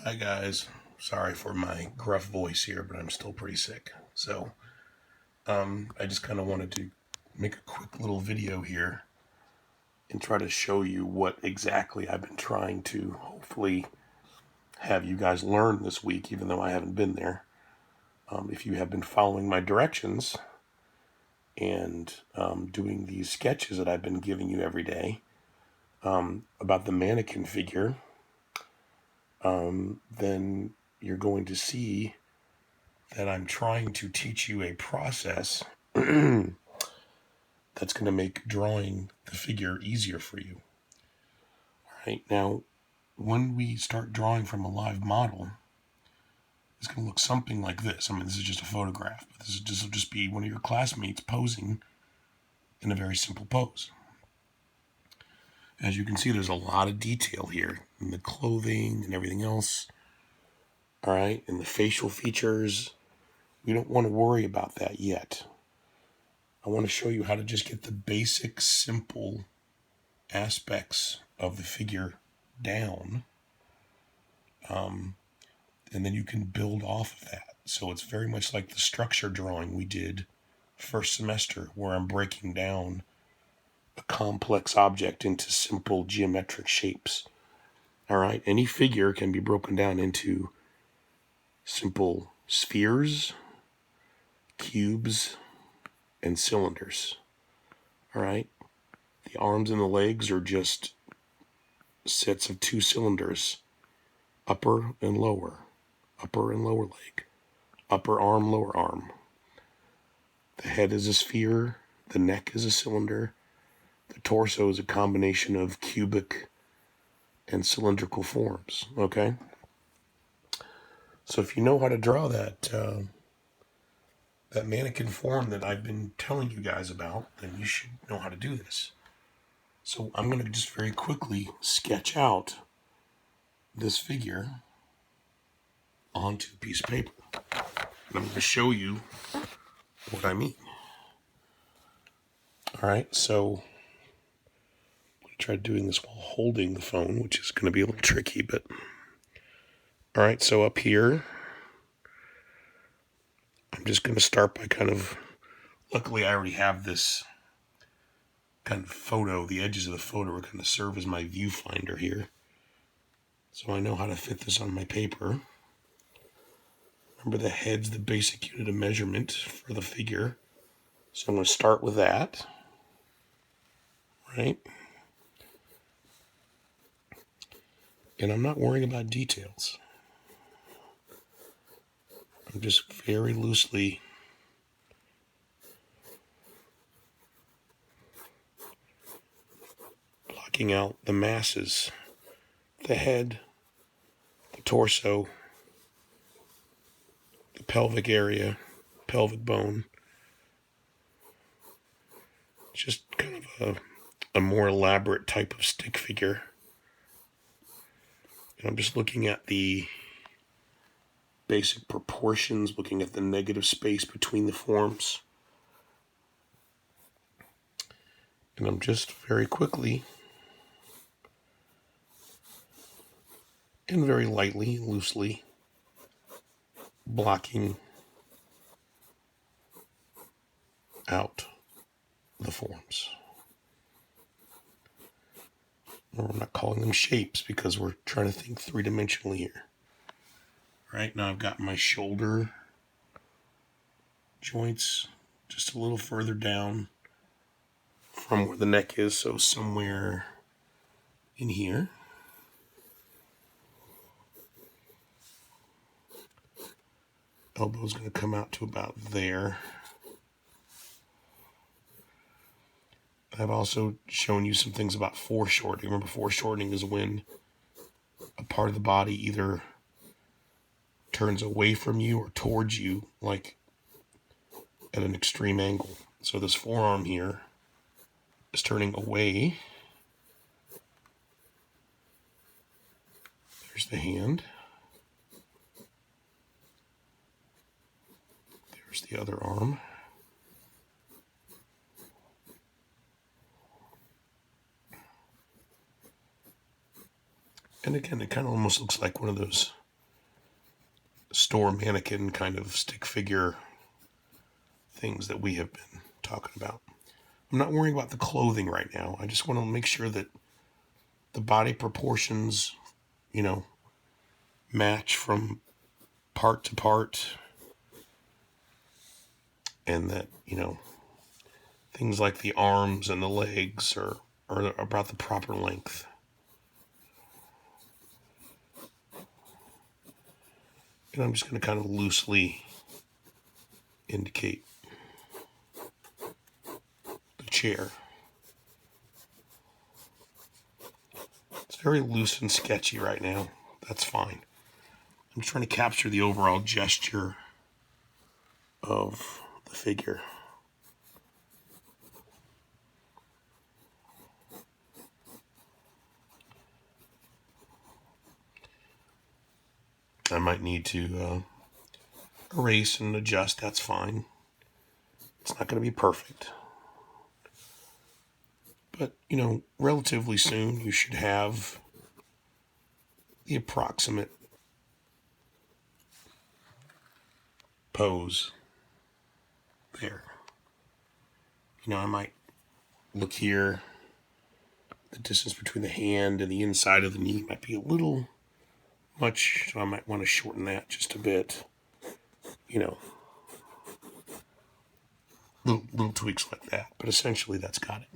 Hi guys, sorry for my gruff voice here, but I'm still pretty sick. So, I just kind of wanted to make a quick little video here and try to show you what exactly I've been trying to hopefully have you guys learn this week, even though I haven't been there. If you have been following my directions and doing these sketches that I've been giving you every day about the mannequin figure, then you're going to see that I'm trying to teach you a process that's going to make drawing the figure easier for you. All right, now, when we start drawing from a live model, it's going to look something like this. I mean, this is just a photograph, but this will just be one of your classmates posing in a very simple pose. As you can see, there's a lot of detail here in the clothing and everything else. All right, and the facial features. We don't want to worry about that yet. I want to show you how to just get the basic, simple aspects of the figure down, and then you can build off of that. So it's very much like the structure drawing we did first semester, where I'm breaking down a complex object into simple geometric shapes. All right, any figure can be broken down into simple spheres, cubes, and cylinders. All right, the arms and the legs are just sets of two cylinders, upper and lower leg, upper arm, lower arm. The head is a sphere, the neck is a cylinder, the torso is a combination of cubic and cylindrical forms, okay? So if you know how to draw that mannequin form that I've been telling you guys about, then you should know how to do this. So I'm going to just very quickly sketch out this figure onto a piece of paper. And I'm going to show you what I mean. All right, so I'm going to try doing this while holding the phone, which is going to be a little tricky, but all right, so up here, I'm just going to start by luckily I already have this kind of photo. The edges of the photo are going to serve as my viewfinder here. So I know how to fit this on my paper. Remember, the head's the basic unit of measurement for the figure. So I'm going to start with that, right? And I'm not worrying about details. I'm just very loosely blocking out the masses, the head, the torso, the pelvic area, pelvic bone. Just kind of a more elaborate type of stick figure. And I'm just looking at the basic proportions, looking at the negative space between the forms. And I'm just very quickly and very lightly, loosely blocking out the forms. Or I'm not calling them shapes because we're trying to think three-dimensionally here. Right now I've got my shoulder joints just a little further down from where the neck is, so somewhere in here. Elbow's going to come out to about there. I've also shown you some things about foreshortening. Remember, foreshortening is when a part of the body either turns away from you or towards you, like at an extreme angle. So this forearm here is turning away. There's the hand. There's the other arm. And again, it kind of almost looks like one of those store mannequin kind of stick figure things that we have been talking about. I'm not worrying about the clothing right now. I just want to make sure that the body proportions, match from part to part, and that, things like the arms and the legs are about the proper length. And I'm just going to kind of loosely indicate the chair. It's very loose and sketchy right now. That's fine. I'm trying to capture the overall gesture of the figure. I might need to erase and adjust. That's fine. It's not going to be perfect. But, relatively soon you should have the approximate pose there. I might look here. The distance between the hand and the inside of the knee might be a little much, so I might want to shorten that just a bit. Little tweaks like that. But essentially, that's got it.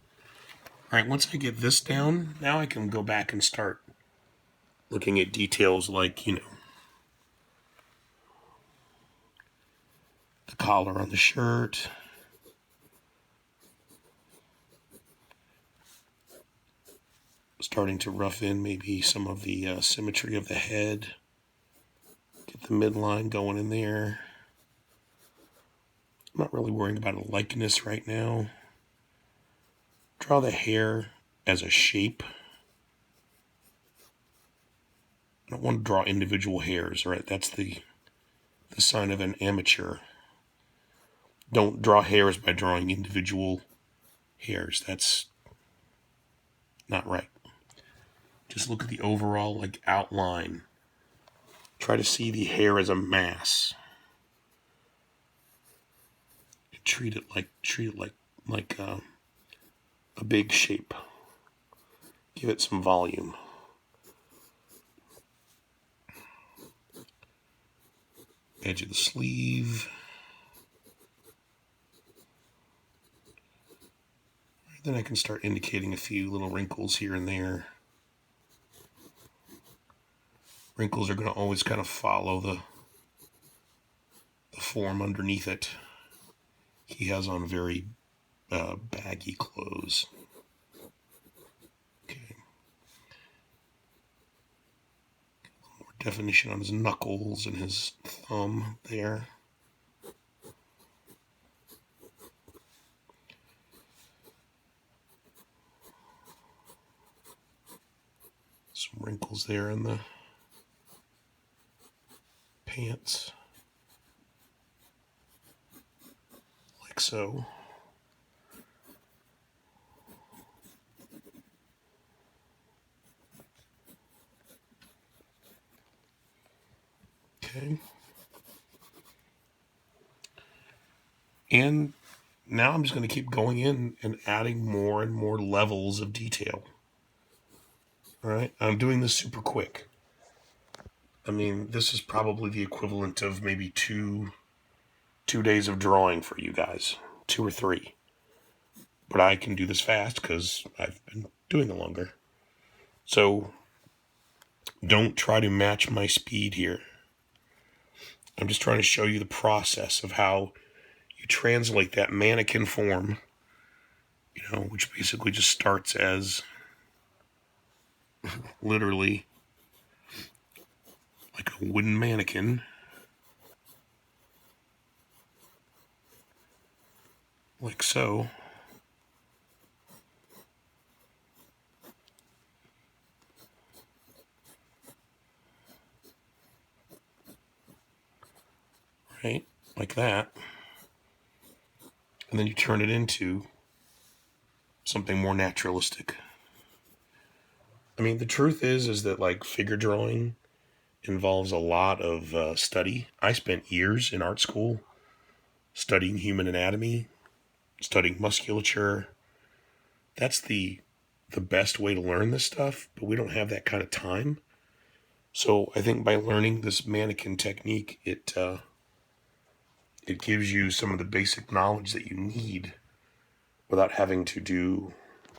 All right, once I get this down, now I can go back and start looking at details like, the collar on the shirt. Starting to rough in maybe some of the symmetry of the head. Get the midline going in there. I'm not really worrying about a likeness right now. Draw the hair as a shape. I don't want to draw individual hairs, right? That's the sign of an amateur. Don't draw hairs by drawing individual hairs. That's not right. Just look at the overall outline. Try to see the hair as a mass. Treat it like a big shape. Give it some volume. Edge of the sleeve. Then I can start indicating a few little wrinkles here and there. Wrinkles are going to always kind of follow the form underneath it. He has on very baggy clothes. Okay. More definition on his knuckles and his thumb there. Some wrinkles there in the pants. Like so. Okay. And now I'm just going to keep going in and adding more and more levels of detail. All right. I'm doing this super quick. I mean, this is probably the equivalent of maybe two days of drawing for you guys, 2 or 3. But I can do this fast because I've been doing it longer. So don't try to match my speed here. I'm just trying to show you the process of how you translate that mannequin form, which basically just starts as literally like a wooden mannequin, like so. Right? Like that. And then you turn it into something more naturalistic. I mean, the truth is that figure drawing involves a lot of study. I spent years in art school studying human anatomy, studying musculature. That's the best way to learn this stuff, but we don't have that kind of time. So I think by learning this mannequin technique, it gives you some of the basic knowledge that you need without having to do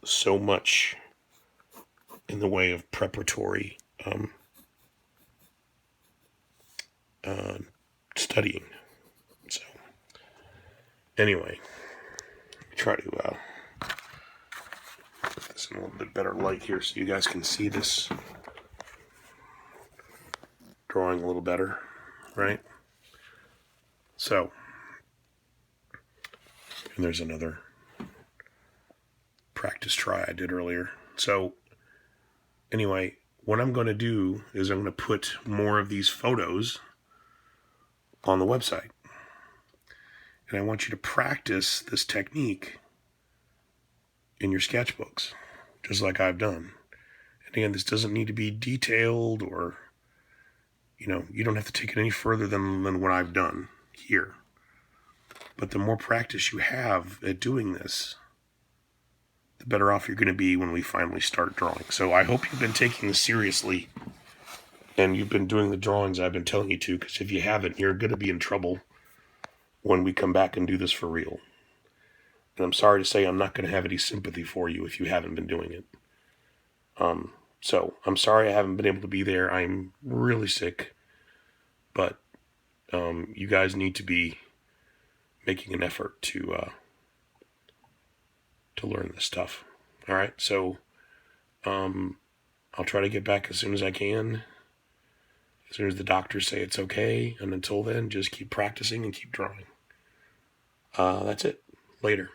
so much in the way of preparatory uh, studying. So anyway, try to put this in a little bit better light here so you guys can see this drawing a little better, right? So, and there's another practice try I did earlier. So anyway, what I'm going to do is I'm going to put more of these photos on the website. And I want you to practice this technique in your sketchbooks, just like I've done. And again, this doesn't need to be detailed or, you don't have to take it any further than what I've done here. But the more practice you have at doing this, the better off you're going to be when we finally start drawing. So I hope you've been taking this seriously and you've been doing the drawings I've been telling you to, because if you haven't, you're going to be in trouble when we come back and do this for real. And I'm sorry to say I'm not going to have any sympathy for you if you haven't been doing it. So I'm sorry I haven't been able to be there. I'm really sick, but you guys need to be making an effort to learn this stuff. All right, so I'll try to get back as soon as I can, as soon as the doctors say it's okay. And until then, just keep practicing and keep drawing. That's it. Later.